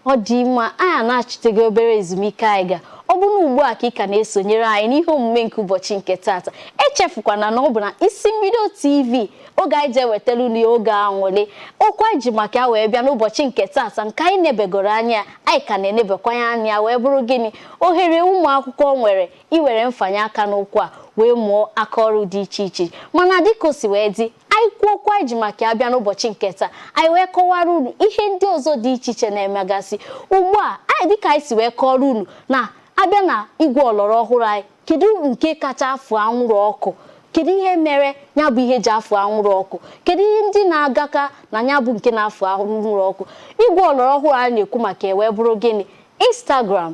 ọ dị mma anyị na-achịtego obere ezumike anyị ga ọ bụ na ugbu a ka ị ka na-esonyere anyị n'ihe omume nke ụbọchị nke tata echefukwana na ọ bụ na isi mbido TV oge anyị je wetara unu oge anwụle ọkwa ji maka ya wee bịa n'ụbọchị nke tata nke anyị nebegoro anya anyị ka na-enebekwanye anya wee bụrụ gịnị ohere ụmụ akwụkwọ nwere iwere mfanye aka n'ụkwụ a wee mụọ aka ọrụ dị iche iche mana dịka o si wee dị anyị kwuokwa ji maka ya bịa n'ụbọchị nke taa anyị wee kọwara unu ihe ndị ọzọ dị iche iche na-emegasị ugbu a anyị dịka anyị si wee kọrọ unu na abịa na igwe ọlọrọ ọhụrụ anyị kedu nke kacha afụ anwụrụ ọkụ kedu ihe mere ya bụ ihe ji afụ anwụrụ ọkụ kedu ihe ndị na-agaka na ya bụ nke na-afụ anwụrụ ọkụ igwe ọlọrọ ọhụrụ anyị na-ekwu maka wee bụrụ gịnị Instagram,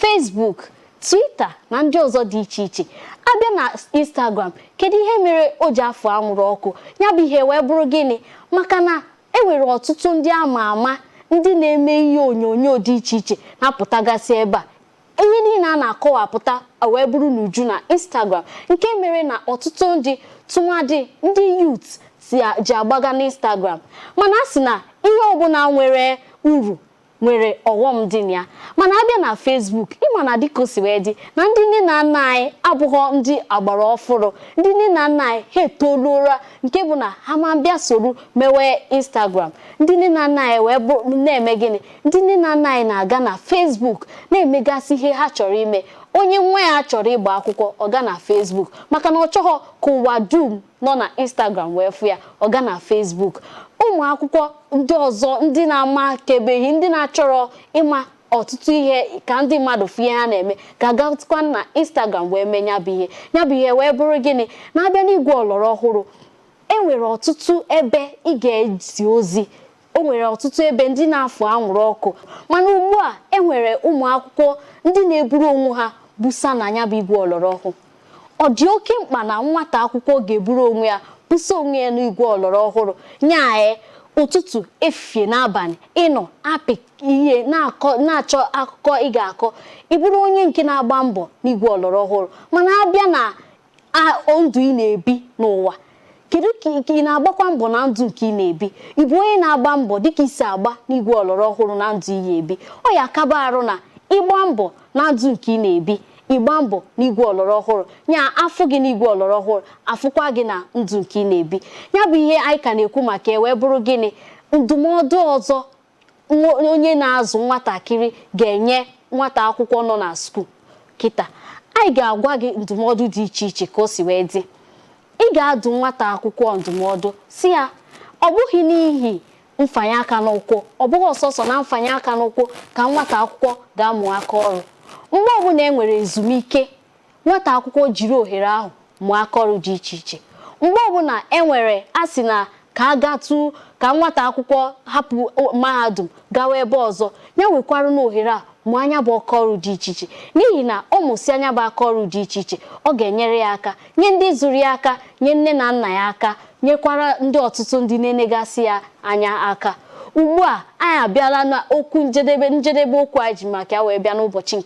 Facebook, Twitter na ndị ọzọ dị iche iche abịa na Instagram kedu ihe mere o ji afụ anwụrụ ọkụ ya bụ ihe wee bụrụ gịnị maka na enwere ọtụtụ ndị ama ama ndị na-eme ihe onyonyo dị iche iche na-apụtagasị ebe a ihe niile a na-akọwapụta wee bụrụ n'uju na Instagram nke mere na ọtụtụ ndị tụmadị ndị youth ji agbaga n'Instagram mana a sị na ihe ọbụla nwere uru nwere ọghọm dị na ya mana abịa na Facebook ịma na dịka o si wee dị na ndị nne na nna anyị abụghọ ndị agbara ọfụrụ ndị nne na nna anyị ha etoluora nke bụ na ha ma bịa soro mewe Instagram ndị nne na nna anyị wee bụ na-eme gịnị ndị nne na nna anyị na-aga na Facebook na-emegasị ihe ha chọrọ ime onye nwa ya chọrọ ịgba akwụkwọ ọ ga na Facebook maka na ọ chọghọ ka ụwa dum nọ na Instagram wee fụ ya ọ ga na Facebook ụmụ akwụkwọ ndị ọzọ ndị na-ama kebeghị ndị na-achọrọ ịma ọtụtụ ihe ka ndị mmadụ fụ ihe ha na-eme ga-agatukwa na Instagram wee mee ya bụ ihe wee bụrụ gịnị na-abịa n'igwe ọlọrọ ọhụrụ enwere ọtụtụ ebe ị ga-ezi ozi o nwere ọtụtụ ebe ndị na-afụ anwụrụ ọkụ mana ugbu a enwere ụmụ akwụkwọ ndị na-eburu onwe ha busa na ya bụ igwe ọlọrọ ọhụrụ ọ dị oke mkpa na nwata akwụkwọ ga-eburu onwe ya busa onwe ya n'igwe ọlọrọ ọhụrụ nya ụtụtụ efifie n'abalị ịnọ apị ihe na-achọ akụkọ ị ga-akọ ịbụrụ onye nke na-agba mbọ n'igwe ọlọrọ ọhụrụ mana abịa na ndụ ị na-ebi n'ụwa kedu ka ị na-agbakwa mbọ na ndụ nke ị na-ebi ị bụ onye na-agba mbọ dịka isi agba n'igwe ọlọrọ ọhụrụ na ndụ ị ga-ebi ọ ya akaba arụ na ịgba mbọ na ndụ nke ị na-ebi ịgba mbọ n'igwe ọlọrọ ọhụrụ nya afụ gị n'igwe ọlọrọ ọhụrụ afụkwa gị na ndụ nke ị na-ebi ya bụ ihe anyị ka na-ekwu maka wee bụrụ gịnị ndụmọdụ ọzọ onye na-azụ nwatakịrị ga-enye nwata akwụkwọ nọ na skuul kịta anyị ga-agwa gị ndụmọdụ dị iche iche ka o si wee dị ị ga-adụ nwata akwụkwọ ndụmọdụ si ya ọ bụghị n'ihi mfanye aka n'ụkwụ ọ bụghị ọsọsọ na mfanye aka n'ụkwụ ka nwata akwụkwọ ga-amụ aka ọrụ mgbe ọbụla e nwere ezumike nwata akwụkwọ jiri ohere ahụ mụọ aka ọrụ dị iche iche mgbe ọbụla e nwere asị na ka a gatụ ka nwata akwụkwọ hapụ mahadum gawa ebe ọzọ ya nwekwarụ na ohere a mụọ anya bụ aka ọrụ dị iche iche n'ihi na ọ mụsị anya bụ aka ọrụ dị iche iche ọ ga-enyere ya aka nye ndị zụrụ ya aka nye nne na nna ya aka nyekwara ndị ọtụtụ ndị na-enegasị ya anya aka ugbu a anyị abịala na okwu njedebe okwu anyị ji maka ya wee bịa n'ụbọchị